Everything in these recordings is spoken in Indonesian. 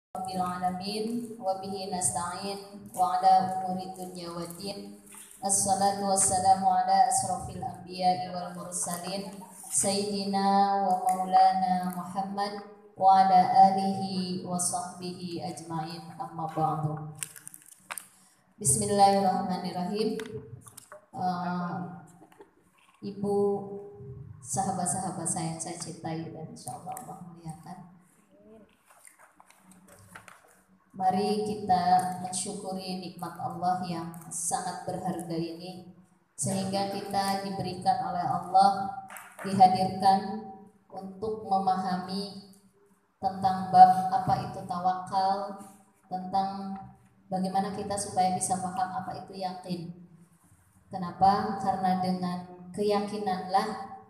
Rabbil alamin wa bihi nasta'in wa ala umuri dunya waddin. Assalatu wassalamu ala asrafil anbiya'i wal mursalin sayyidina wa maulana Muhammad wa ala alihi wa sahbihi ajmain, amma ba'du. Bismillahirrahmanirrahim. Ibu, sahabat-sahabat saya cintai dan insyaallah Allah muliakan. Mari kita mensyukuri nikmat Allah yang sangat berharga ini, sehingga kita diberikan oleh Allah, dihadirkan untuk memahami tentang bab apa itu tawakal, tentang bagaimana kita supaya bisa paham apa itu yakin. Kenapa? Karena dengan keyakinanlah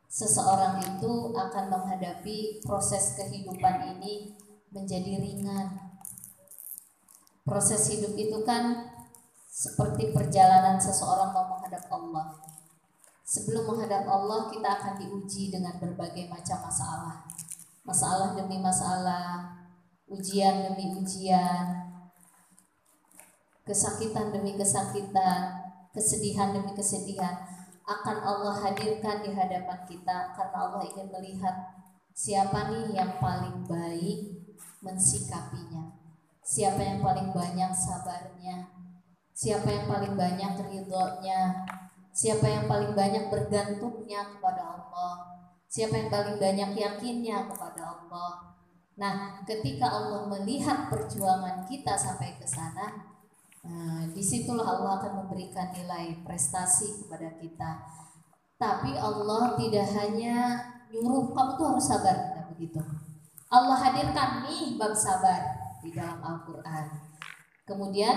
seseorang itu akan menghadapi proses kehidupan ini menjadi ringan. Proses hidup itu kan seperti perjalanan seseorang mau menghadap Allah. Sebelum menghadap Allah, kita akan diuji dengan berbagai macam masalah. Masalah demi masalah, ujian demi ujian, kesakitan demi kesakitan, kesedihan demi kesedihan akan Allah hadirkan di hadapan kita, karena Allah ingin melihat siapa nih yang paling baik mensikapinya. Siapa yang paling banyak sabarnya, siapa yang paling banyak ridhonya, siapa yang paling banyak bergantungnya kepada Allah, siapa yang paling banyak yakinnya kepada Allah. Nah, ketika Allah melihat perjuangan kita sampai ke sana, disitulah Allah akan memberikan nilai prestasi kepada kita. Tapi Allah tidak hanya nyuruh kamu tuh harus sabar, nah begitu. Allah hadirkan nih bab sabar di dalam Al-Quran. Kemudian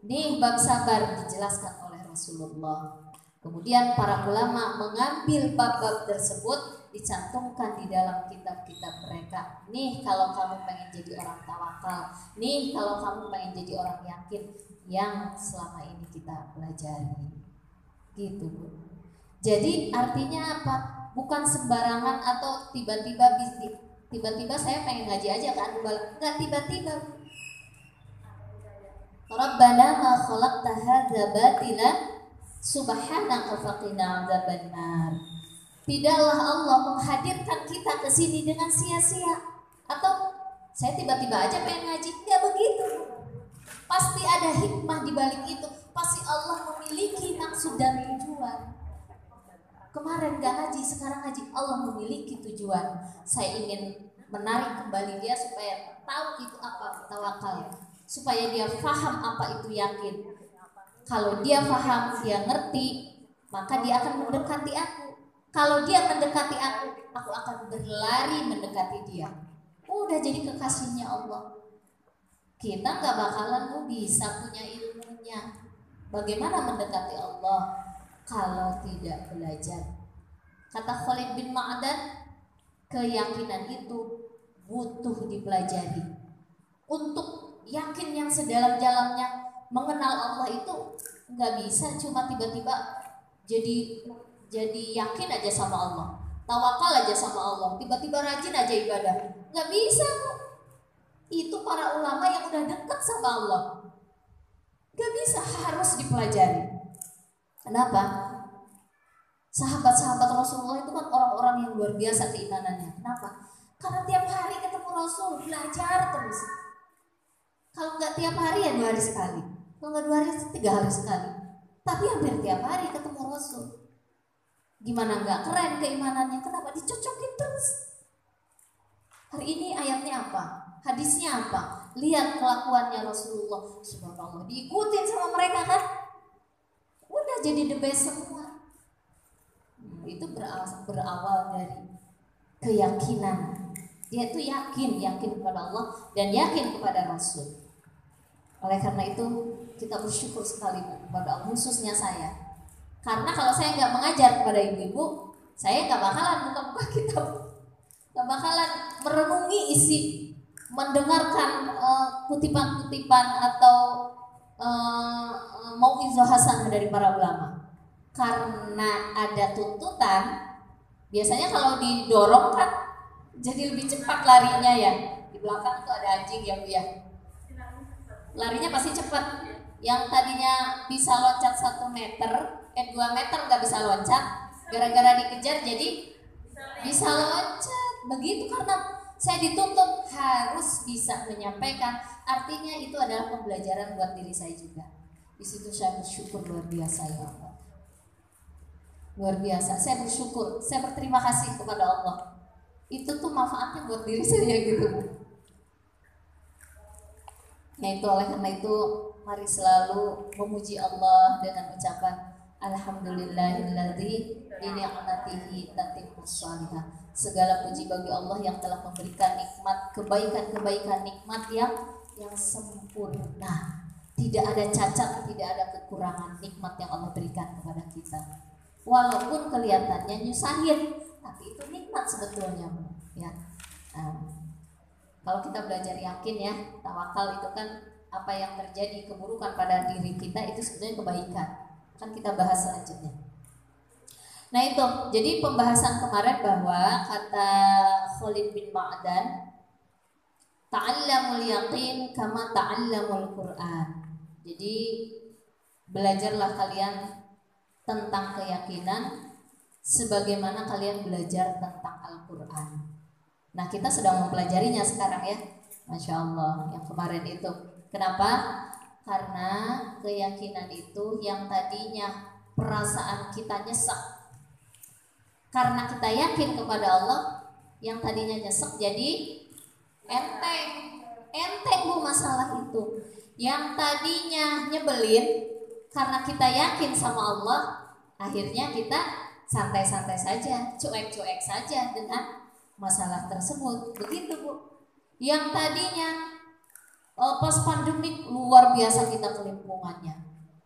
nih bab sabar dijelaskan oleh Rasulullah. Kemudian para ulama mengambil bab-bab tersebut, dicantumkan di dalam kitab-kitab mereka. Nih kalau kamu pengen jadi orang tawakal, nih kalau kamu pengen jadi orang yakin, yang selama ini kita pelajari. Gitu, Bu. Jadi artinya apa? Bukan sembarangan atau tiba-tiba saya pengen ngaji aja kan, enggak tiba-tiba. Rabbana ma khalaqta hadza batilan subhanaka faqina adzabannar. Tidaklah Allah menghadirkan kita ke sini dengan sia-sia. Atau saya tiba-tiba aja pengen ngaji, enggak begitu. Pasti ada hikmah di balik itu. Pasti Allah memiliki maksud dan tujuan. Kemarin gak ngaji, sekarang ngaji. Allah memiliki tujuan. Saya ingin menarik kembali dia supaya tahu itu apa tawakal, supaya dia paham apa itu yakin. Kalau dia paham, dia ngerti, maka dia akan mendekati aku. Kalau dia mendekati aku akan berlari mendekati dia. Udah jadi kekasihnya Allah. Kita gak bakalan bisa punya ilmunya. Bagaimana mendekati Allah kalau tidak belajar? Kata Khalid bin Ma'dan, keyakinan itu butuh dipelajari. Untuk yakin yang sedalam-dalamnya, mengenal Allah itu nggak bisa cuma tiba-tiba jadi yakin aja sama Allah, tawakal aja sama Allah, tiba-tiba rajin aja ibadah. Nggak bisa, Bu. Itu para ulama yang udah dekat sama Allah. Nggak bisa, harus dipelajari. Kenapa? Sahabat-sahabat Rasulullah itu kan orang-orang yang luar biasa keimanannya. Kenapa? Karena tiap hari ketemu Rasul, belajar terus. Kalau nggak tiap hari ya 2 hari sekali. Kalau nggak 2 hari, 3 hari sekali. Tapi hampir tiap hari ketemu Rasul. Gimana nggak keren keimanannya? Kenapa dicocokin terus? Hari ini ayatnya apa? Hadisnya apa? Lihat kelakuannya Rasulullah. Subhanallah, diikutin sama mereka kan? Udah jadi the best semua. Itu berawal dari keyakinan. Dia itu yakin kepada Allah dan yakin kepada Rasul. Oleh karena itu kita bersyukur sekali kepada Allah, khususnya saya. Karena kalau saya nggak mengajar kepada ibu-ibu, saya nggak bakalan buka-buka kitab, nggak bakalan merenungi isi, mendengarkan kutipan-kutipan atau mau'izah hasanah dari para ulama. Karena ada tuntutan. Biasanya kalau didorong kan jadi lebih cepat larinya ya. Di belakang tuh ada anjing ya Bu ya. Larinya pasti cepat. Yang tadinya bisa loncat 1 meter, 2 meter nggak bisa loncat, gara-gara dikejar jadi bisa loncat. Begitu karena saya dituntut harus bisa menyampaikan. Artinya itu adalah pembelajaran buat diri saya juga. Di situ saya bersyukur luar biasa ya Allah. Luar biasa. Saya bersyukur, saya berterima kasih kepada Allah. Itu tuh manfaatnya buat diri saya gitu. Nah itu oleh karena itu mari selalu memuji Allah dengan ucapan Alhamdulillahilladzi bi ni'matihi tatimmus shalihah. Segala puji bagi Allah yang telah memberikan nikmat, kebaikan-kebaikan nikmat yang sempurna. Tidak ada cacat, tidak ada kekurangan nikmat yang Allah berikan kepada kita. Walaupun kelihatannya nyusahin, tapi itu nikmat sebetulnya, ya. Kalau kita belajar yakin ya, tawakal itu kan apa yang terjadi keburukan pada diri kita itu sebenarnya kebaikan. Kan kita bahas selanjutnya. Nah itu, jadi pembahasan kemarin bahwa kata Khalid bin Ma'dan, ta'allamul yaqin kama ta'allamul Qur'an. Jadi belajarlah kalian tentang keyakinan sebagaimana kalian belajar tentang Al-Quran. Nah kita sedang mempelajarinya sekarang ya, Masya Allah, yang kemarin itu. Kenapa? Karena keyakinan itu yang tadinya perasaan kita nyesek, karena kita yakin kepada Allah, yang tadinya nyesek jadi enteng Bu masalah itu. Yang tadinya nyebelin, karena kita yakin sama Allah, akhirnya kita santai-santai saja, cuek-cuek saja dengan masalah tersebut. Begitu Bu. Yang tadinya pas pandemik luar biasa kita kelimpungannya,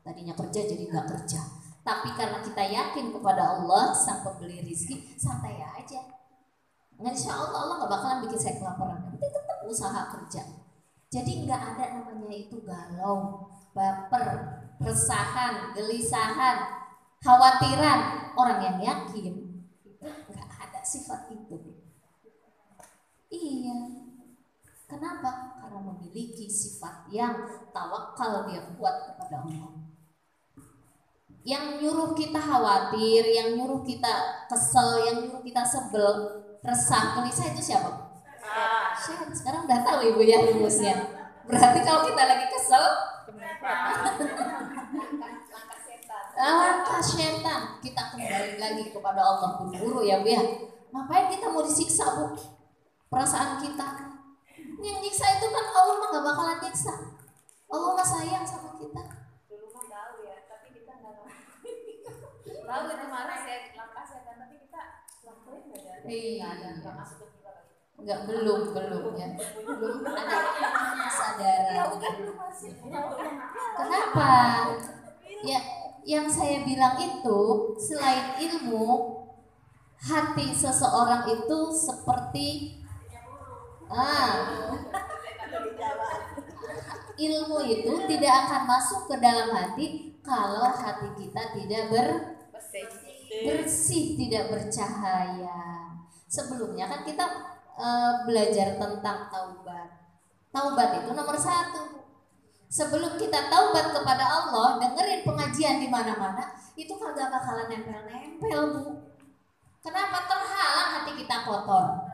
tadinya kerja jadi nggak kerja, tapi karena kita yakin kepada Allah sang pemberi rezeki, santai aja. Insya Allah nggak bakalan bikin saya kelaparan, tapi tetap usaha kerja. Jadi nggak ada namanya itu galau, baper, resahan, gelisahan, khawatiran. Orang yang yakin itu nggak ada sifat itu. Iya. Kenapa? Karena memiliki sifat yang tawakal, dia kuat kepada Allah. Yang nyuruh kita khawatir, yang nyuruh kita kesel, yang nyuruh kita sebel, resah, gelisah itu siapa? Syaitan. Sekarang udah tahu Ibu ya rumusnya. Berarti kalau kita lagi kesel, langkah setan. Kita kembali lagi kepada Allah, buru-buru ya Bu ya. Ngapain kita mau disiksa Bu? Perasaan kita. Yang nyiksa itu kan Allah mah gak bakalan nyiksa. Allah mah sayang sama kita. Dulu mah tahu ya, tapi kita nggak tahu. Tahu itu marah saya langkah setan, tapi kita lakuin nggak ada. Iya. Nggak masuk ke kita lagi. Enggak, belum ya. Belum ada kesadaran. Kenapa? Ya, yang saya bilang itu selain ilmu, hati seseorang itu seperti ilmu itu tidak akan masuk ke dalam hati kalau hati kita tidak bersih, tidak bercahaya. Sebelumnya kan kita belajar tentang taubat. Taubat itu nomor 1. Sebelum kita taubat kepada Allah, dengerin pengajian di mana-mana, itu kagak bakalan nempel-nempel Bu. Kenapa? Terhalang hati kita kotor.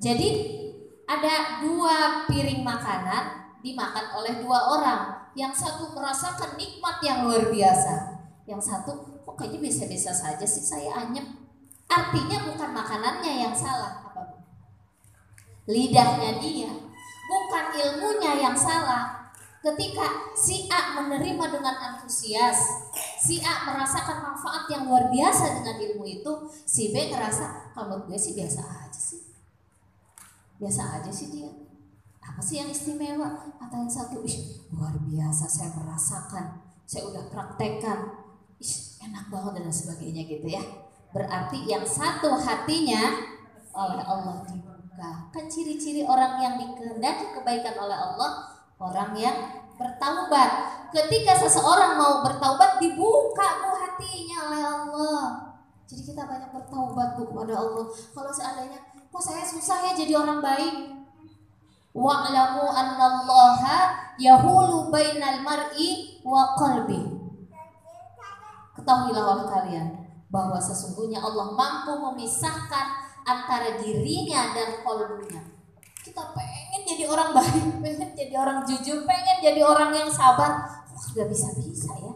Jadi ada 2 piring makanan dimakan oleh 2 orang. Yang satu merasakan nikmat yang luar biasa, yang satu kok kayaknya biasa-biasa saja sih, saya anyep. Artinya bukan makanannya yang salah, apa Bu? Lidahnya dia, bukan ilmunya yang salah. Ketika si A menerima dengan antusias, si A merasakan manfaat yang luar biasa dengan ilmu itu, si B ngerasa kalau gue sih biasa aja sih. Biasa aja sih dia. Apa sih yang istimewa? Kata yang satu, luar biasa, saya merasakan, saya udah praktekkan, enak banget dan sebagainya gitu ya. Berarti yang satu hatinya oleh Allah dibuka. Kan ciri-ciri orang yang dikehendaki kebaikan oleh Allah, orang yang bertaubat. Ketika seseorang mau bertaubat, dibuka Bu hatinya oleh Allah. Jadi kita banyak bertaubat Bu kepada Allah. Kalau seandainya kok saya susah ya jadi orang baik, Wa'lamu annallaha yahulu bainal mar'i wa qalbi. Ketahuilah oleh kalian bahwa sesungguhnya Allah mampu memisahkan antara dirinya dan qalbunya. Kita pengen jadi orang baik, pengen jadi orang jujur, pengen jadi orang yang sabar. Gak bisa-bisa ya.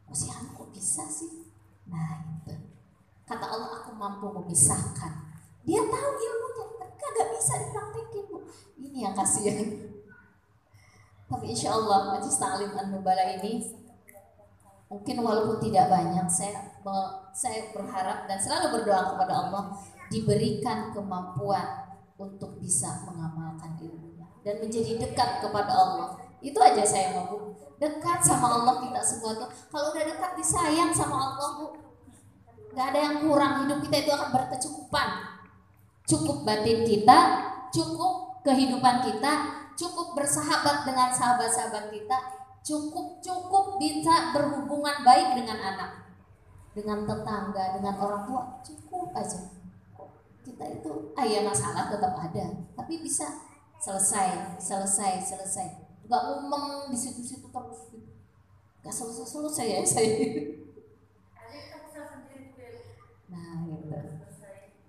Masih kok bisa sih? Nah itu. Kata Allah, aku mampu memisahkan. Dia tahu ilmunya, tapi gak bisa dipraktekin, Bu. Ini yang kasihan. Tapi insya Allah Majlis Ta'lim An-Nubala ini mungkin walaupun tidak banyak, saya berharap dan selalu berdoa kepada Allah diberikan kemampuan untuk bisa mengamalkan ilmunya dan menjadi dekat kepada Allah. Itu aja saya mau, Bu. Dekat sama Allah kita semua tuh. Kalau udah dekat disayang sama Allah, Bu, gak ada yang kurang. Hidup kita itu akan berkecukupan. Cukup batin kita, cukup kehidupan kita, cukup bersahabat dengan sahabat-sahabat kita, cukup bisa berhubungan baik dengan anak, dengan tetangga, dengan orang tua. Cukup aja. Kita itu masalah tetap ada, tapi bisa selesai. Gak ngomong di situ-situ terus, gak selesai ya saya. Nah gitu.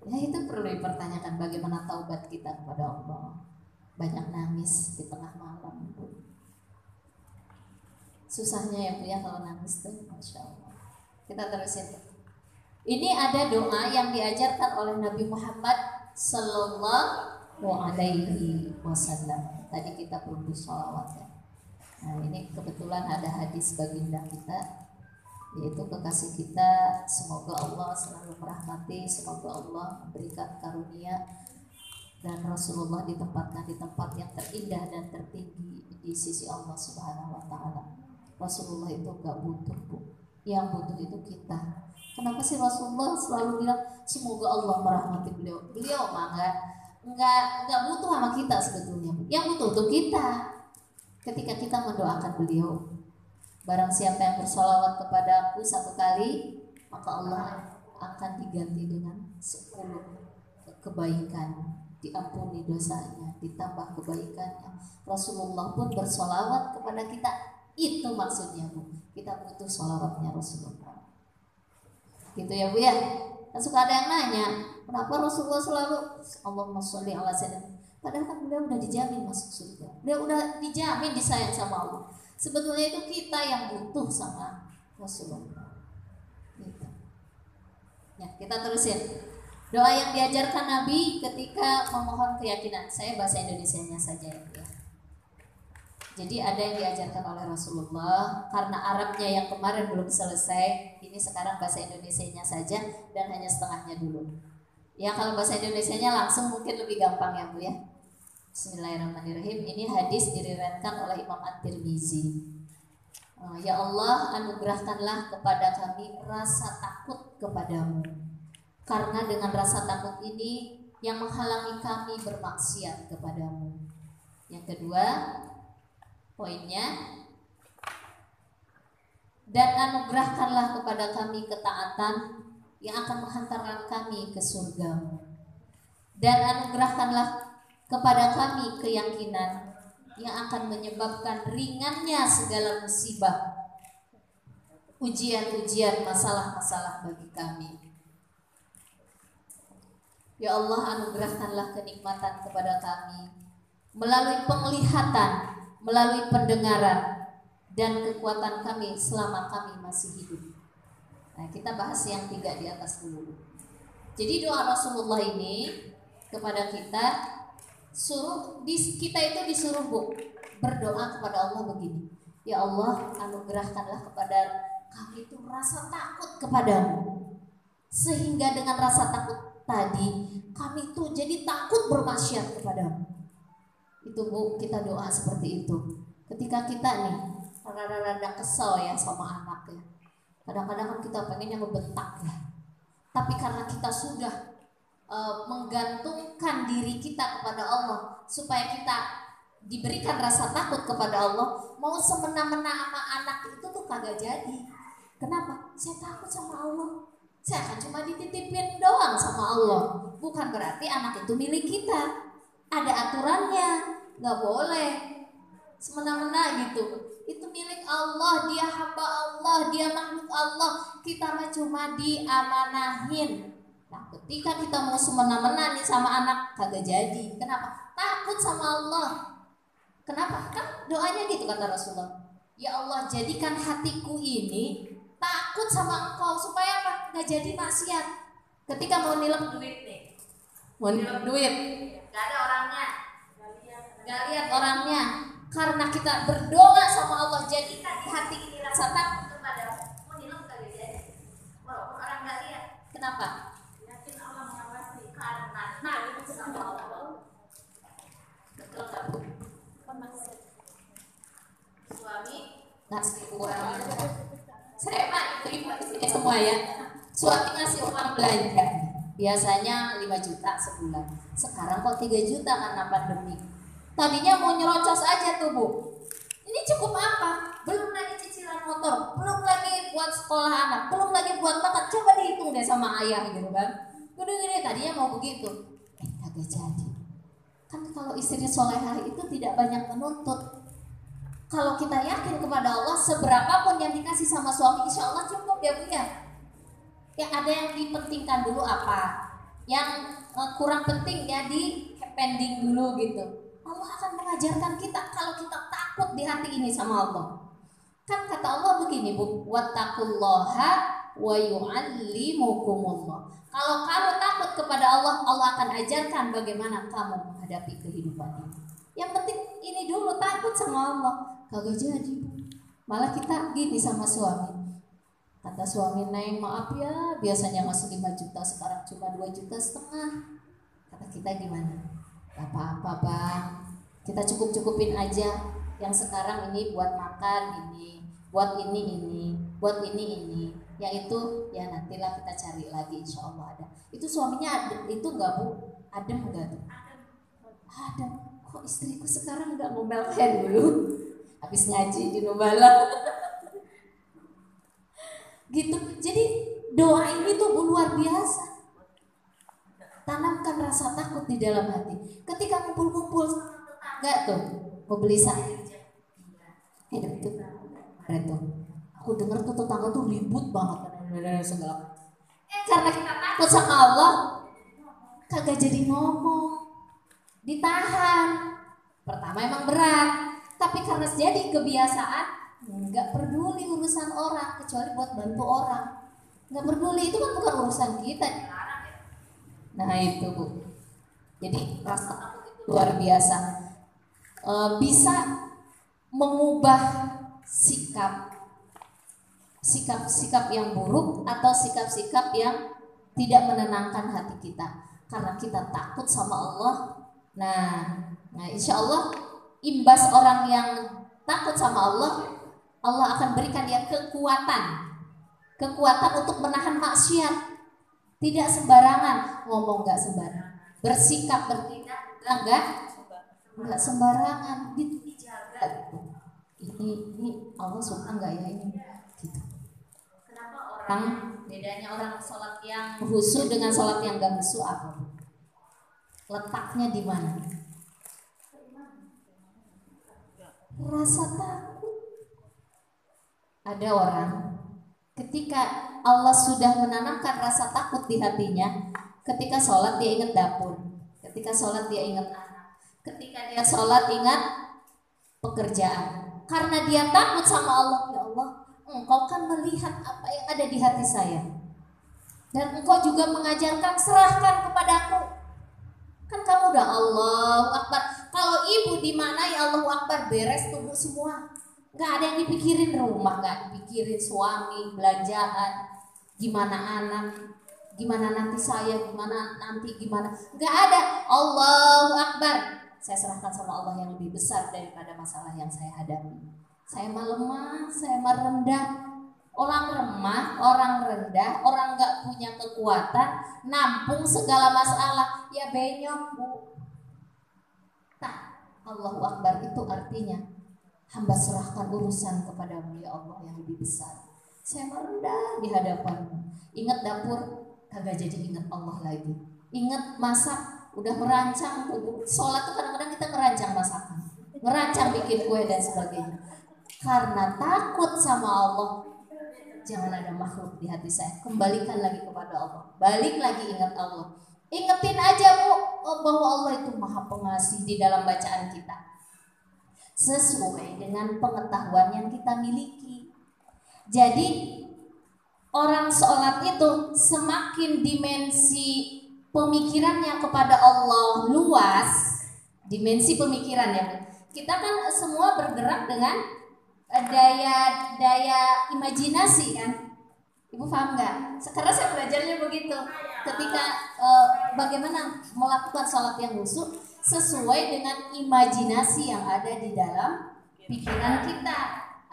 Ya itu perlu dipertanyakan bagaimana taubat kita kepada Allah. Banyak nangis di tengah malam, Bu. Susahnya ya, Bu, ya kalau nangis tuh, Masya Allah. Kita terusin. Ini ada doa yang diajarkan oleh Nabi Muhammad Sallallahu Alaihi Wasallam. Tadi kita belum sholawat ya. Nah ini kebetulan ada hadis baginda kita, yaitu kekasih kita, semoga Allah selalu merahmati, semoga Allah memberikan karunia dan Rasulullah ditempatkan di tempat yang terindah dan tertinggi di sisi Allah Subhanahu Wa Taala. Rasulullah itu gak butuh, Bu. Yang butuh itu kita. Kenapa sih Rasulullah selalu bilang semoga Allah merahmati beliau? Beliau mah nggak butuh sama kita sebetulnya. Yang butuh untuk kita. Ketika kita mendoakan beliau, barang siapa yang bersolawat kepada aku 1 kali, maka Allah akan diganti dengan 10 kebaikan, diampuni dosanya, ditambah kebaikannya. Rasulullah pun bersolawat kepada kita. Itu maksudnya, Bu. Kita butuh solawatnya Rasulullah. Gitu ya, Bu ya. Kan suka ada yang nanya, kenapa Rasulullah selalu Allahumma sholli ala sayyidina. Padahal kan beliau udah dijamin masuk surga. Beliau udah dijamin disayang sama Allah. Sebetulnya itu kita yang butuh sama Rasulullah. Gitu. Ya, kita terusin. Doa yang diajarkan Nabi ketika memohon keyakinan. Saya bahasa Indonesianya saja ya. Jadi ada yang diajarkan oleh Rasulullah, karena Arabnya yang kemarin belum selesai, ini sekarang bahasa Indonesianya saja dan hanya setengahnya dulu. Ya kalau bahasa Indonesianya langsung mungkin lebih gampang ya, Bu ya. Bismillahirrahmanirrahim. Ini hadis diriwayatkan oleh Imam At-Tirmizi. Ya Allah, anugerahkanlah kepada kami rasa takut kepadamu, karena dengan rasa takut ini yang menghalangi kami bermaksiat kepadamu. Yang kedua poinnya, dan anugerahkanlah kepada kami ketaatan yang akan menghantarkan kami ke surga-Mu, dan anugerahkanlah kepada kami keyakinan yang akan menyebabkan ringannya segala musibah, ujian-ujian, masalah-masalah bagi kami. Ya Allah, anugerahkanlah kenikmatan kepada kami melalui penglihatan, melalui pendengaran, dan kekuatan kami selama kami masih hidup. Nah, kita bahas yang 3 di atas dulu. Jadi doa Rasulullah ini kepada kita, kita itu disuruh, Bu, berdoa kepada Allah begini. Ya Allah, anugerahkanlah kepada kami itu rasa takut kepadamu, sehingga dengan rasa takut tadi kami tuh jadi takut bermaksiat kepadamu. Itu, Bu, kita doa seperti itu. Ketika kita nih rada-rada kesel ya sama anak ya, kadang-kadang kan kita pengennya ngebentak ya, tapi karena kita sudah menggantungkan diri kita kepada Allah, supaya kita diberikan rasa takut kepada Allah, mau semena-mena sama anak itu tuh kagak jadi. Kenapa? Saya takut sama Allah, saya akan cuma dititipin doang sama Allah. Bukan berarti anak itu milik kita. Ada aturannya. nggak boleh semena-mena gitu. Itu milik Allah, dia hamba Allah, dia makhluk Allah. Kita mah cuma diamanahin. Nah, ketika kita mau semena-mena nih sama anak, kagak jadi. Kenapa? Takut sama Allah. Kenapa? Kan doanya gitu kata Rasulullah. Ya Allah, jadikan hatiku ini takut sama Engkau supaya apa? Nggak jadi maksiat. Ketika mau nilep duit nih, mau nilep duit, nggak ada orangnya, nggak lihat orangnya. Karena kita berdoa sama Allah, jadikan di hati ini rasa takut kepada mau nilep kagak jadi. Walaupun orang nggak lihat. Kenapa? Yakin Allah mengawasi. Karena itu sama Allah. Betul nggak Bu? Suami ngasih uang, saya mah ibu di sini semua ya. Suami ngasih uang belanja, biasanya 5 juta sebulan. Sekarang kok 3 juta karena pandemi. Tadinya mau nyerocos aja tuh Bu. Ini cukup apa? Belum lagi cicilan motor, belum lagi buat sekolah anak, belum lagi buat makan. Coba dihitung deh sama ayah gitu kan. Gini tadinya mau begitu, kagak jadi. Kan kalau istrinya solehah itu tidak banyak menuntut. Kalau kita yakin kepada Allah, seberapapun yang dikasih sama suami, insya Allah cukup ya Bu ya. Ya ada yang dipentingkan dulu apa, yang kurang penting ya di pending dulu gitu. Allah akan mengajarkan kita kalau kita takut di hati ini sama Allah. Kan kata Allah begini Bu, wattaqullaha wa yu'allimukumullah. Kalau kamu takut kepada Allah, Allah akan ajarkan bagaimana kamu menghadapi kehidupan ini. Yang penting ini dulu, takut sama Allah. Kagak jadi. Malah kita gini sama suami. Kata suami, Neng maaf ya, biasanya masih 5 juta, sekarang cuma 2,5 juta. Kata kita gimana? Gak apa-apa Bang, kita cukup-cukupin aja. Yang sekarang ini buat makan ini, buat ini, buat ini. Yang itu ya nantilah kita cari lagi, insya Allah ada. Itu suaminya adem, itu enggak Bu? Adem enggak tuh? Adem. Kok istriku sekarang enggak ngomel kayak dulu? Habis ngaji di Nubala. Gitu. Jadi doa ini tuh luar biasa. Tanamkan rasa takut di dalam hati. Ketika kumpul-kumpul sama tetangga tuh, mau beli sayur. Itu. Aku dengar tuh tetangga tuh ribut banget segala. Karena kita takut sama Allah, kagak jadi ngomong. Ditahan. Pertama emang berat, tapi karena jadi kebiasaan, nggak peduli urusan orang kecuali buat bantu orang. Nggak peduli, itu kan bukan urusan kita. Nah itu Bu. Jadi rasa takut itu luar biasa. Bisa mengubah sikap yang buruk atau sikap-sikap yang tidak menenangkan hati kita. Karena kita takut sama Allah. Nah insya Allah imbas orang yang takut sama Allah, Allah akan berikan dia kekuatan untuk menahan maksiat. Tidak sembarangan ngomong, nggak sembarangan bersikap, bertindak nggak sembarangan, gitu dijaga gitu. Ini Allah suka nggak ya ini gitu. Kenapa orang bedanya orang sholat yang khusyuk dengan sholat yang nggak khusyuk apa? Letaknya di mana? Rasa takut. Ada orang ketika Allah sudah menanamkan rasa takut di hatinya, ketika sholat dia ingat dapur, ketika sholat dia ingat anak, ketika dia sholat ingat pekerjaan. Karena dia takut sama Allah. Ya Allah, Engkau kan melihat apa yang ada di hati saya, dan Engkau juga mengajarkan serahkan kepadaku. Kan kamu udah Allahu Akbar. Kalau ibu dimanai Allahu Akbar, beres tubuh semua. Gak ada yang dipikirin rumah, gak dipikirin suami, belanjaan, gimana anak, gimana nanti saya, gimana. Gak ada. Allahu Akbar. Saya serahkan sama Allah yang lebih besar daripada masalah yang saya hadapi. Saya mah lemah, saya mah rendah. Orang lemah, orang rendah, orang gak punya kekuatan, nampung segala masalah, ya benyok Bu. Nah, Allahu Akbar itu artinya hamba serahkan urusan kepadamu ya Allah yang lebih besar. Saya merendah di hadapanmu. Ingat dapur, kagak jadi ingat Allah lagi. Ingat masak, udah merancang tuh. Sholat tuh kadang-kadang kita merancang masakan, merancang bikin kue dan sebagainya. Karena takut sama Allah, jangan ada makhluk di hati saya. Kembalikan lagi kepada Allah. Balik lagi ingat Allah. Ingetin aja Bu, bahwa Allah itu maha pengasih di dalam bacaan kita. Sesuai dengan pengetahuan yang kita miliki. Jadi orang sholat itu semakin dimensi pemikirannya kepada Allah luas, dimensi pemikiran ya. Kita kan semua bergerak dengan daya imajinasi kan. Ibu paham nggak? Sekarang saya belajarnya begitu. Ketika bagaimana melakukan sholat yang khusyuk sesuai dengan imajinasi yang ada di dalam pikiran kita.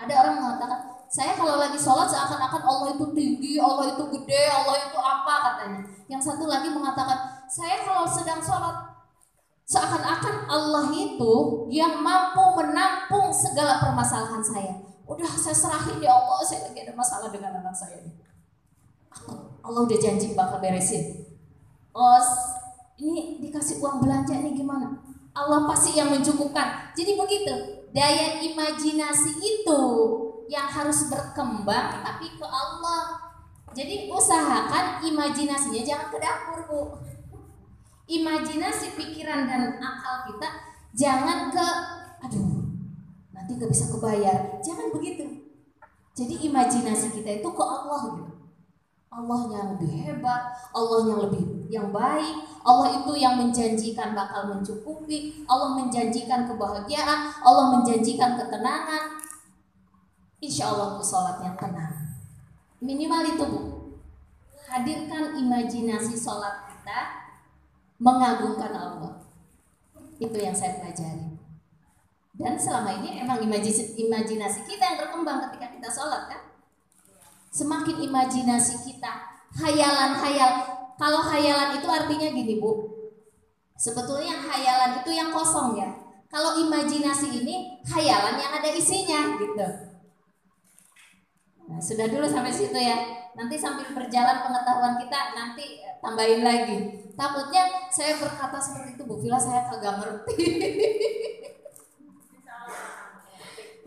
Ada orang mengatakan, saya kalau lagi sholat seakan-akan Allah itu tinggi, Allah itu gede, Allah itu apa katanya. Yang satu lagi mengatakan, saya kalau sedang sholat seakan-akan Allah itu yang mampu menampung segala permasalahan saya. Udah saya serahin ya Allah, saya lagi ada masalah dengan anak saya nih. Allah udah janji bakal beresin. Oh, ini dikasih uang belanja nih gimana? Allah pasti yang mencukupkan. Jadi begitu. Daya imajinasi itu yang harus berkembang tapi ke Allah. Jadi usahakan imajinasinya jangan ke dapur Bu. Imajinasi pikiran dan akal kita jangan ke aduh nanti gak bisa kebayar. Jangan begitu. Jadi imajinasi kita itu ke Allah gitu. Allah yang lebih hebat, Allah yang lebih baik, Allah itu yang menjanjikan bakal mencukupi, Allah menjanjikan kebahagiaan, Allah menjanjikan ketenangan. Insya Allah Bu sholat yang tenang. Minimal itu Bu. Hadirkan imajinasi sholat kita mengagungkan Allah. Itu yang saya pelajari. Dan selama ini emang imajinasi kita yang berkembang ketika kita sholat kan. Semakin imajinasi kita, hayalan-hayal. Kalau hayalan itu artinya gini Bu, sebetulnya hayalan itu yang kosong ya. Kalau imajinasi ini hayalan yang ada isinya gitu. Nah, sudah dulu sampai situ ya. Nanti sambil berjalan pengetahuan kita nanti tambahin lagi. Takutnya saya berkata seperti itu Bu Vila, saya kagak ngerti.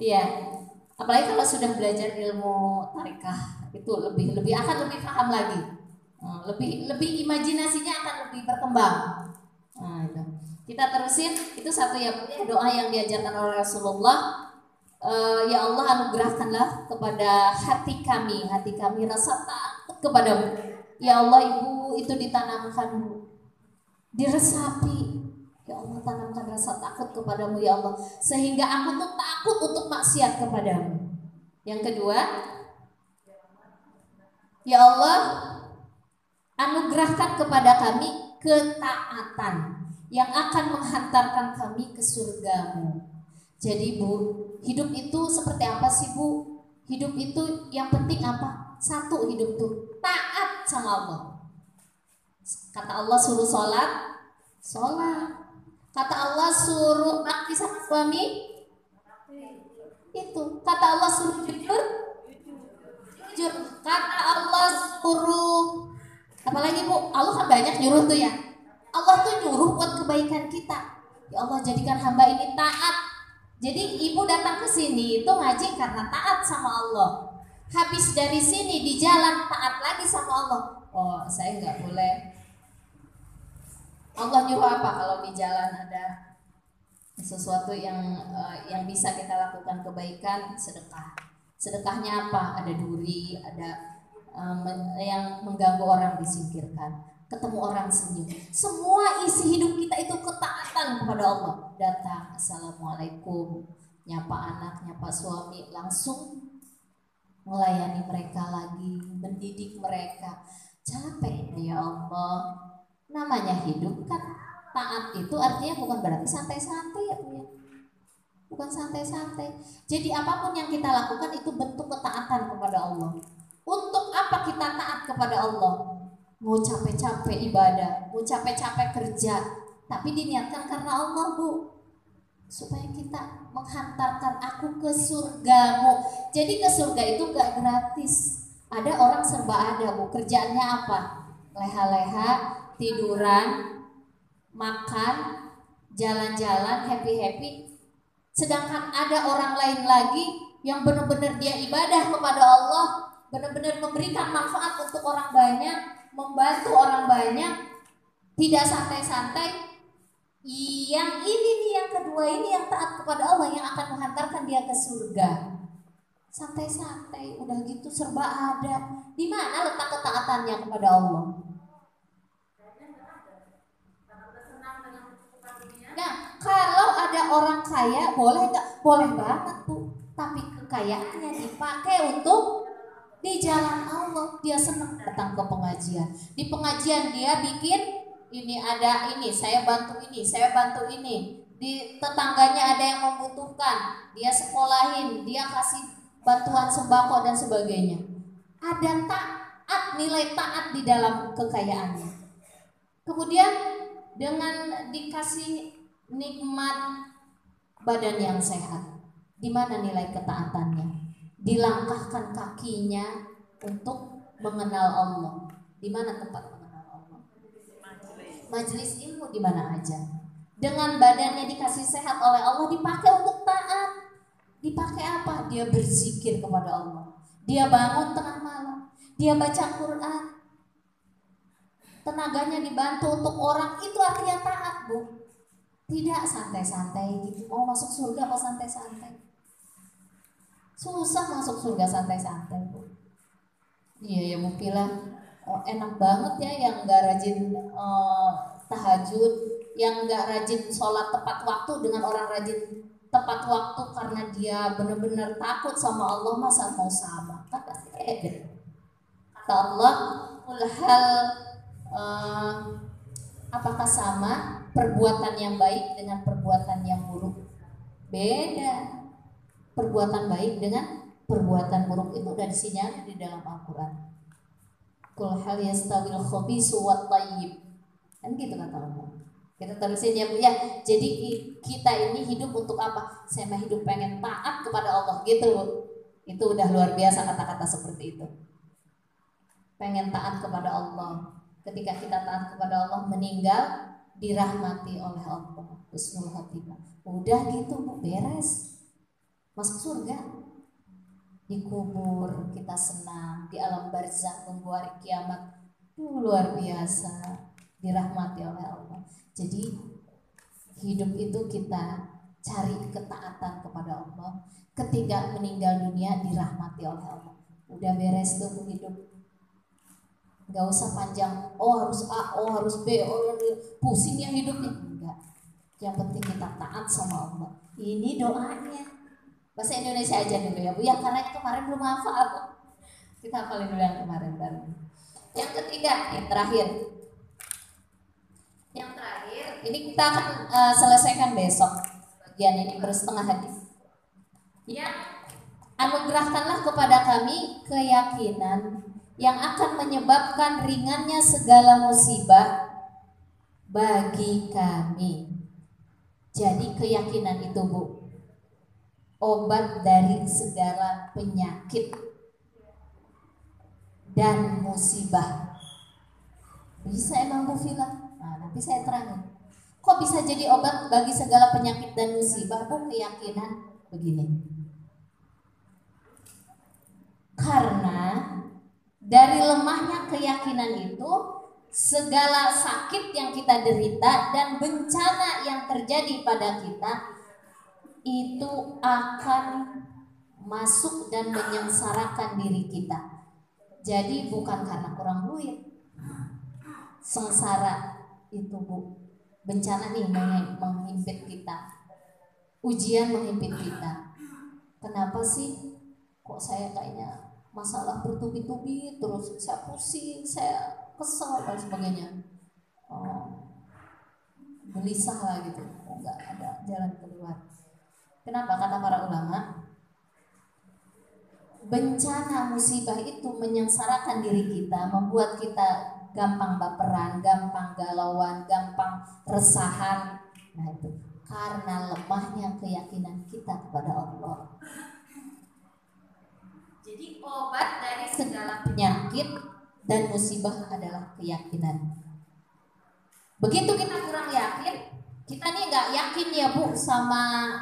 Iya. Apalagi kalau sudah belajar ilmu tarikah itu lebih akan lebih paham lagi, lebih imajinasinya akan lebih berkembang. Nah, itu. Kita terusin itu satu ya doa yang diajarkan oleh Rasulullah. Ya Allah anugerahkanlah kepada hati kami rasa takut kepadamu. Ya Allah Ibu itu ditanamkan diresapi. Ya Allah tanamkan rasa takut kepadamu ya Allah sehingga aku tuh takut untuk maksiat kepadamu. Yang kedua, ya Allah anugerahkan kepada kami ketaatan yang akan menghantarkan kami ke surgamu. Jadi Bu, hidup itu seperti apa sih Bu? Hidup itu yang penting apa? Satu, hidup tuh taat sama Allah. Kata Allah suruh sholat, kata Allah suruh bakti sama suami, itu. Kata Allah suruh jujur. Kata Allah suruh apalagi Bu? Allah kan banyak nyuruh tuh ya. Allah tuh nyuruh buat kebaikan kita. Ya Allah jadikan hamba ini taat. Jadi Ibu datang ke sini itu ngaji karena taat sama Allah. Habis dari sini di jalan taat lagi sama Allah. Oh saya nggak boleh. Allah nyuruh apa kalau di jalan ada sesuatu yang bisa kita lakukan kebaikan, sedekah. Sedekahnya apa? Ada duri, ada yang mengganggu orang disingkirkan, ketemu orang senyum. Semua isi hidup kita itu ketaatan kepada Allah. Datang, assalamualaikum, nyapa anak, nyapa suami, langsung melayani mereka lagi, mendidik mereka. Capek ya Allah. Namanya hidup kan taat itu artinya bukan berarti santai-santai ya Bu ya. Bukan santai-santai. Jadi apapun yang kita lakukan itu bentuk ketaatan kepada Allah. Untuk apa kita taat kepada Allah? Mau capek-capek ibadah, mau capek-capek kerja, tapi diniatkan karena Allah Bu. Supaya kita menghantarkan aku ke surgamu. Jadi ke surga itu gak gratis. Ada orang serba ada Bu, kerjaannya apa? Leha-leha, tiduran, makan, jalan-jalan, happy-happy. Sedangkan ada orang lain lagi yang benar-benar dia ibadah kepada Allah, benar-benar memberikan manfaat untuk orang banyak, membantu orang banyak, tidak santai-santai. Yang ini nih, yang kedua ini yang taat kepada Allah, yang akan menghantarkan dia ke surga. Santai-santai, udah gitu serba ada. Di mana letak ketaatannya kepada Allah? Nah, kalau ada orang kaya, boleh nggak? Boleh banget tuh. Tapi kekayaannya dipakai untuk di jalan Allah. Dia senang datang ke pengajian. Di pengajian dia bikin ini, ada ini, saya bantu ini, saya bantu ini. Di tetangganya ada yang membutuhkan, dia sekolahin, dia kasih bantuan sembako dan sebagainya. Ada taat, nilai taat di dalam kekayaannya. Kemudian dengan dikasih nikmat badan yang sehat, di mana nilai ketaatannya? Dilangkahkan kakinya untuk mengenal Allah. Di mana tempat mengenal Allah? Majelis ilmu di mana aja. Dengan badannya dikasih sehat oleh Allah, dipakai untuk taat. Dipakai apa? Dia berzikir kepada Allah. Dia bangun tengah malam. Dia baca Quran. Tenaganya dibantu untuk orang, itu artinya taat, Bu. Tidak santai-santai gitu. Mau masuk surga kok santai-santai? Susah masuk surga santai-santai, Bu. Iya ya, Bu Pila. Enak banget ya yang gak rajin tahajud, yang gak rajin sholat tepat waktu dengan orang rajin tepat waktu karena dia benar-benar takut sama Allah. Masa mau sama? Kan pasti beda. Kata Allah, qul hal apakah sama perbuatan yang baik dengan perbuatan yang buruk? Beda. Perbuatan baik dengan perbuatan buruk itu udah disinyalir di dalam Al-Quran. Qul hal yastawil khabisu wat thayyib. Kan gitu kata Allah. Kita terusin ya Bu ya. Jadi kita ini hidup untuk apa? Saya mah hidup pengen taat kepada Allah gitu Bu. Itu udah luar biasa kata-kata seperti itu. Pengen taat kepada Allah. Ketika kita taat kepada Allah, meninggal dirahmati oleh Allah. Husnul khotimah. Udah gitu Bu, beres. Masuk surga. Di kubur kita senang, di alam barzakh tunggu hari kiamat. Luar biasa. Dirahmati oleh Allah. Jadi hidup itu kita cari ketaatan kepada Allah. Ketika meninggal dunia dirahmati oleh Allah. Udah beres tuh hidup. Gak usah panjang. Oh harus A, oh harus B, oh pusingnya hidupnya. Enggak. Yang penting kita taat sama Allah. Ini doanya. Bahasa Indonesia aja dulu ya Bu. Ya karena kemarin belum hafal. Kita hafalin dulu yang kemarin baru. Yang ketiga, yang terakhir. Yang terakhir, ini kita akan selesaikan besok. Bagian ini bersetengah hadis. Ya, anugerahkanlah kepada kami keyakinan yang akan menyebabkan ringannya segala musibah bagi kami. Jadi keyakinan itu Bu, obat dari segala penyakit dan musibah. Bisa emang Bu Vila? Nah, nanti saya terangin. Kok bisa jadi obat bagi segala penyakit dan musibah? Bu, keyakinan begini. Karena dari lemahnya keyakinan itu, segala sakit yang kita derita dan bencana yang terjadi pada kita itu akan masuk dan menyengsarakan diri kita. Jadi bukan karena kurang duit. Sengsara itu Bu, bencana nih menghimpit kita, ujian menghimpit kita. Kenapa sih kok saya kayaknya masalah bertubi-tubi terus, saya pusing, saya kesel dan sebagainya, gelisah lah gitu, nggak ada jalan keluar. Kenapa? Kata para ulama, bencana musibah itu menyengsarakan diri kita, membuat kita gampang baperan, gampang galauan, gampang resahan. Nah itu karena lemahnya keyakinan kita kepada Allah. Jadi obat dari segala penyakit dan musibah adalah keyakinan. Begitu kita kurang yakin, kita nih nggak yakin ya Bu sama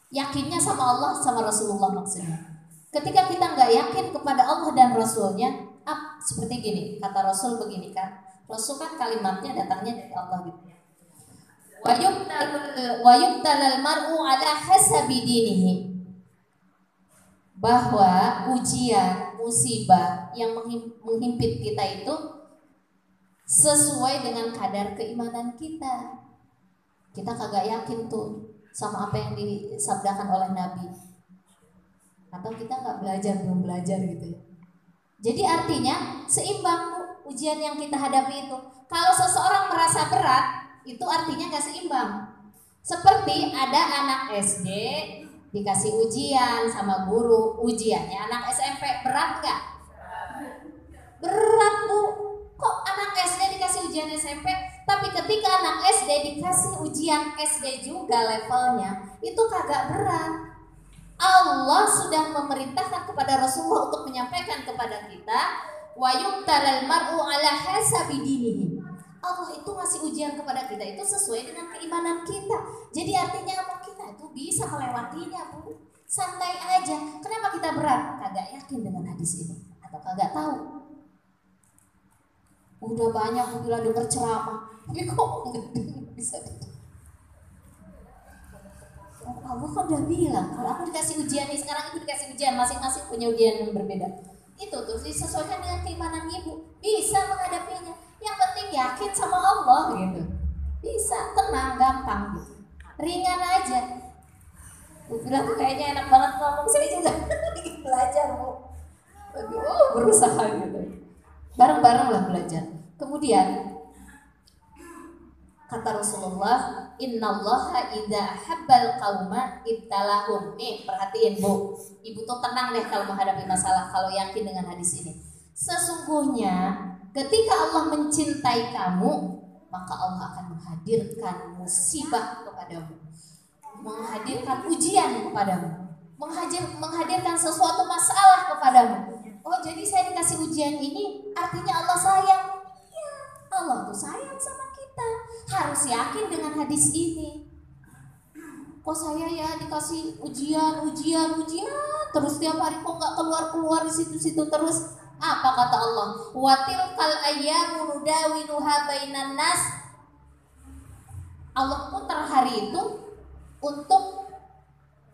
yakinnya sama Allah sama Rasulullah maksudnya. Ketika kita nggak yakin kepada Allah dan Rasulnya, seperti gini, kata Rasul begini kan, Rasul kan kalimatnya datangnya dari Allah gitu. Wa yubtalal mar'u ala hasabi dinihi, bahwa ujian, musibah yang menghimpit kita itu sesuai dengan kadar keimanan kita. Kita kagak yakin tuh sama apa yang disabdakan oleh Nabi, atau kita nggak belum belajar gitu ya. Jadi artinya seimbang ujian yang kita hadapi itu. Kalau seseorang merasa berat, itu artinya nggak seimbang. Seperti ada anak SD dikasih ujian sama guru, ujiannya anak SMP, berat nggak? Berat Bu. Kok anak SD dikasih ujian SMP, tapi ketika anak SD dikasih ujian SD juga levelnya, itu kagak berat. Allah sudah memerintahkan kepada Rasulullah untuk menyampaikan kepada kita, wa yubtalal mar'u ala hasabi dinihi. Allah itu ngasih ujian kepada kita itu sesuai dengan keimanan kita. Jadi artinya apa? Kita itu bisa melewatinya Bu. Santai aja. Kenapa kita berat? Kagak yakin dengan hadis ini atau kagak tahu. Udah banyak bila denger ceramah, tapi kok bisa gitu? Allah kan udah bilang, kalau aku dikasih ujian nih, sekarang itu dikasih ujian, masing-masing punya ujian yang berbeda. Itu terus disesuaikan dengan keimanan ibu, bisa menghadapinya. Yang penting yakin sama Allah gitu. Bisa, tenang, gampang gitu. Ringan aja. Gue bilang kayaknya enak banget ngomong, saya juga belajar Bu. Berusaha gitu. Bareng-bareng lah belajar. Kemudian kata Rasulullah, innallaha idza habbal qauma ibtalahum. Nih, perhatiin Bu. Ibu tuh tenang deh kalau menghadapi masalah, kalau yakin dengan hadis ini. Sesungguhnya ketika Allah mencintai kamu, maka Allah akan menghadirkan musibah kepadamu, menghadirkan ujian kepadamu, menghadirkan sesuatu masalah kepadamu. Oh, jadi saya dikasih ujian ini artinya Allah sayang. Ya, Allah tuh sayang sama kita. Harus yakin dengan hadis ini. Kok saya ya dikasih ujian terus tiap hari kok nggak keluar di situ terus? Apa kata Allah? Watilkal ayyamu nudawiluha bainan nas. Allah putar hari itu untuk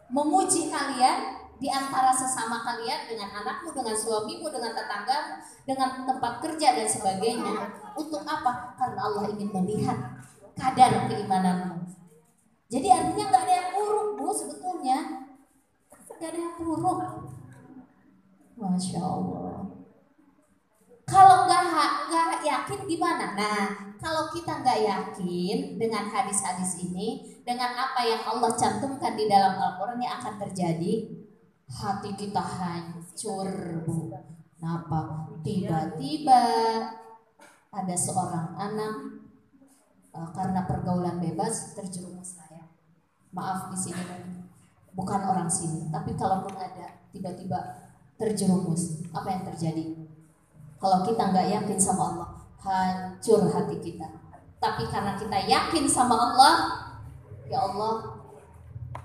memuji kalian di antara sesama kalian, dengan anakmu, dengan suamimu, dengan tetanggamu, dengan tempat kerja dan sebagainya. Untuk apa? Karena Allah ingin melihat kadar keimananmu. Jadi artinya nggak ada yang buruk Bu sebetulnya, nggak ada yang buruk. Masya Allah. Kalau nggak yakin gimana? Nah, kalau kita nggak yakin dengan hadis-hadis ini, dengan apa yang Allah cantumkan di dalam Al-Quran, yang akan terjadi, hati kita hancur Bu. Kenapa? Tiba-tiba ada seorang anak karena pergaulan bebas terjerumus saya. Maaf di sini bukan orang sini, tapi kalaupun ada tiba-tiba terjerumus, apa yang terjadi? Kalau kita nggak yakin sama Allah, hancur hati kita. Tapi karena kita yakin sama Allah, ya Allah,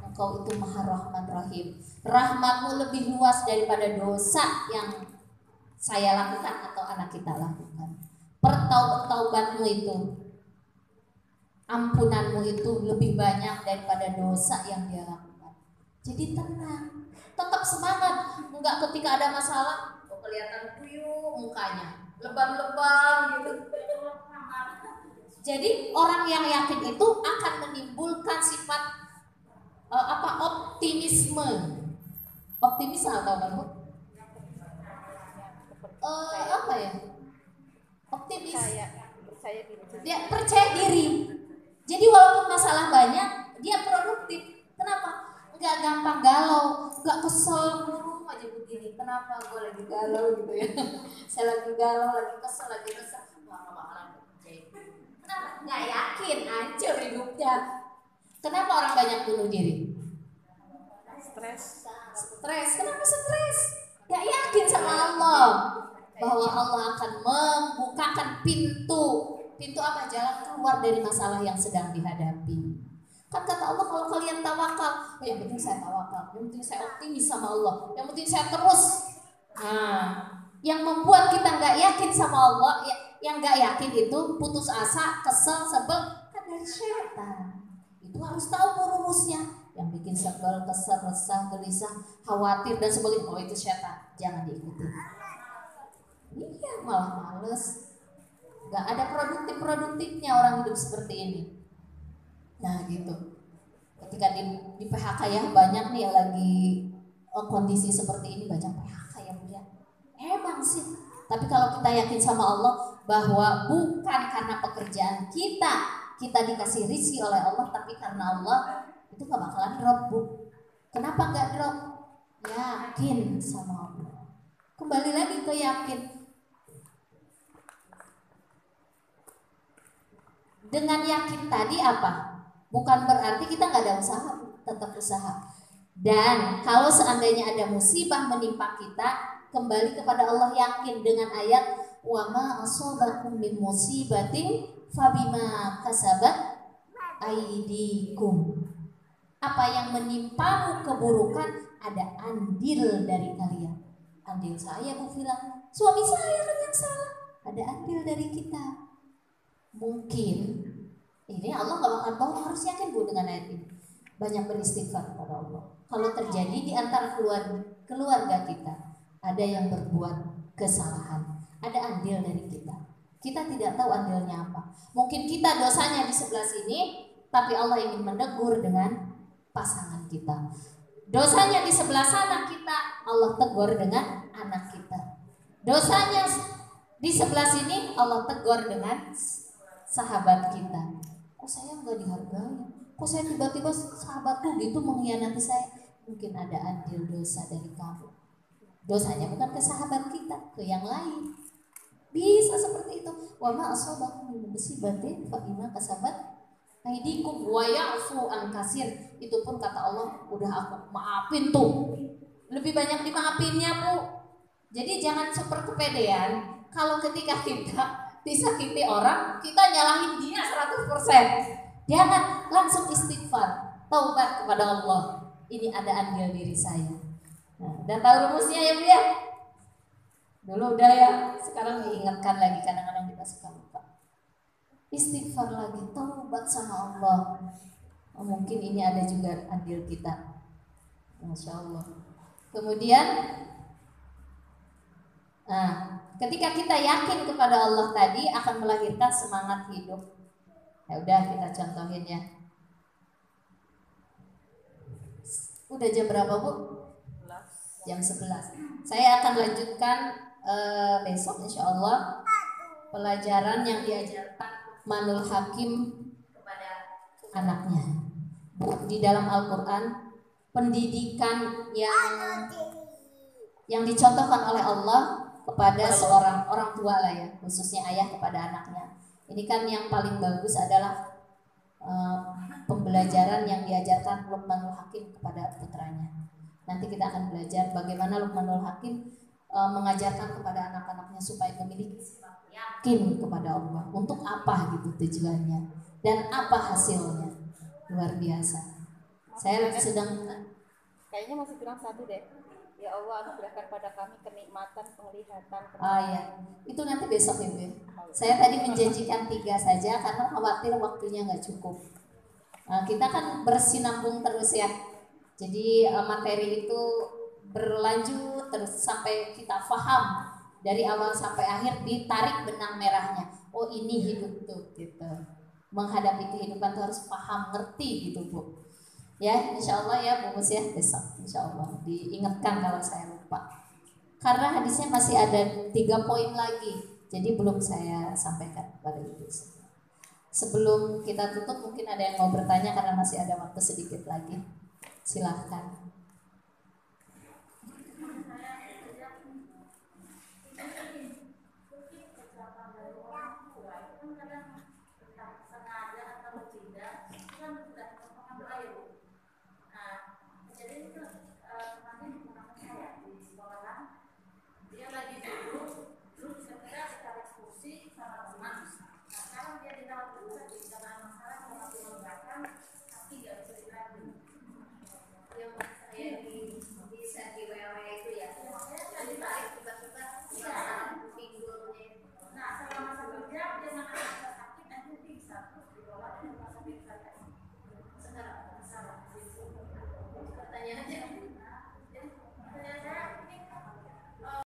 Engkau itu Maha Rahman Rahim. Rahmatmu lebih luas daripada dosa yang saya lakukan atau anak kita lakukan. Pertaubatmu itu, ampunanmu itu lebih banyak daripada dosa yang dia lakukan. Jadi tenang, tetap semangat. Enggak ketika ada masalah kelihatan puyuh mukanya, lebam-lebam gitu. Jadi orang yang yakin itu akan menimbulkan sifat optimisme. Optimis atau apa Bu? Apa ya? Optimis. Dia percaya diri. Jadi walaupun masalah banyak, dia produktif. Kenapa? Enggak gampang galau, enggak kesel mulu aja begini. Kenapa gue lagi galau gitu ya? Saya lagi galau, lagi kesel. Kenapa? Nggak yakin, hancur hidupnya. Kenapa orang banyak bunuh diri? Stres. Kenapa stres? Nggak yakin sama Allah, bahwa Allah akan membukakan pintu Pintu apa? Jalan keluar dari masalah yang sedang dihadapi. Kan kata Allah, kalau kalian tawakal, yang penting saya tawakal, yang penting saya optimis sama Allah, yang penting saya terus. Nah, yang membuat kita nggak yakin sama Allah, yang nggak yakin itu putus asa, kesel, sebel, kan dari setan. Itu harus tahu rumusnya. Yang bikin sebel, kesel, resah, gelisah, khawatir dan sebagainya, oh itu setan, jangan diikuti. Iya, malah males. Gak ada produktifnya orang hidup seperti ini. Nah gitu. Ketika di PHK ya, banyak nih lagi kondisi seperti ini, banyak PHK ya Bu ya. Emang sih. Tapi kalau kita yakin sama Allah bahwa bukan karena pekerjaan kita dikasih rizki oleh Allah, tapi karena Allah, itu gak bakalan drop Bu. Kenapa gak drop? Yakin sama Allah. Kembali lagi ke yakin. Dengan yakin tadi apa? Bukan berarti kita nggak ada usaha, tetap usaha. Dan kalau seandainya ada musibah menimpa kita, kembali kepada Allah, yakin dengan ayat wa ma asobakum min musibatin fabima kasabat aydikum. Apa yang menimpamu keburukan ada andil dari kalian. Andil saya Bu bilang, suami saya kan yang salah. Ada andil dari kita. Mungkin ini Allah gak bakal tahu, harus yakin Bu dengan ayat ini. Banyak beristighfar kepada Allah. Kalau terjadi di antara keluarga kita ada yang berbuat kesalahan, ada andil dari kita. Kita tidak tahu andilnya apa. Mungkin kita dosanya di sebelah sini, tapi Allah ingin menegur dengan pasangan kita. Dosanya di sebelah sana, kita Allah tegur dengan anak kita. Dosanya di sebelah sini, Allah tegur dengan sahabat kita. Kok saya nggak dihargai? Kok saya tiba-tiba sahabatku gitu mengkhianati saya? Mungkin ada andil dosa dari kamu. Dosanya bukan ke sahabat kita, ke yang lain. Bisa seperti itu. Wa ma asabakum min musibatin fa bima kasabat aydikum wa ya'fu an katsir. Itu pun kata Allah, udah aku maafin tuh. Lebih banyak dimaafinnya Bu. Jadi jangan super kepedean. Kalau ketika kita disakiti orang, kita nyalahin dia 100%. Jangan, langsung istighfar, taubat kepada Allah. Ini ada andil diri saya. Nah, dan tahu rumusnya ya Bu ya? Dulu udah ya, sekarang diingatkan lagi, kadang-kadang kita suka lupa. Istighfar lagi, taubat sama Allah. Mungkin ini ada juga andil kita. Masya Allah. Kemudian, nah, ketika kita yakin kepada Allah tadi akan melahirkan semangat hidup. Ya udah kita contohin ya. Udah jam berapa Bu? Jam 11. Saya akan lanjutkan besok insya Allah pelajaran yang diajarkan Manul Hakim kepada anaknya. Di dalam Al-Quran, pendidikan yang dicontohkan oleh Allah kepada seorang orang tua lah ya, khususnya ayah kepada anaknya. Ini kan yang paling bagus adalah pembelajaran yang diajarkan Luqmanul Hakim kepada putranya. Nanti kita akan belajar bagaimana Luqmanul Hakim mengajarkan kepada anak-anaknya supaya memiliki sifat yakin kepada Allah. Untuk apa gitu tujuannya dan apa hasilnya. Luar biasa. Saya sedang kayaknya masih kurang satu deh. Ya Allah, anugerahkan pada kami kenikmatan penglihatan. Ya, itu nanti besok ya Bu. Saya tadi menjanjikan 3 saja karena khawatir waktunya nggak cukup. Kita kan bersinambung terus ya. Jadi materi itu berlanjut terus sampai kita paham dari awal sampai akhir, ditarik benang merahnya. Oh ini hidup tuh gitu. Menghadapi kehidupan tuh harus paham, ngerti gitu Bu. Ya, insya Allah ya Bu Mus ya, besok insya Allah diingatkan kalau saya lupa. Karena hadisnya masih ada 3 poin lagi, jadi belum saya sampaikan kepada Ibu. Sebelum kita tutup mungkin ada yang mau bertanya karena masih ada waktu sedikit lagi. Silahkan.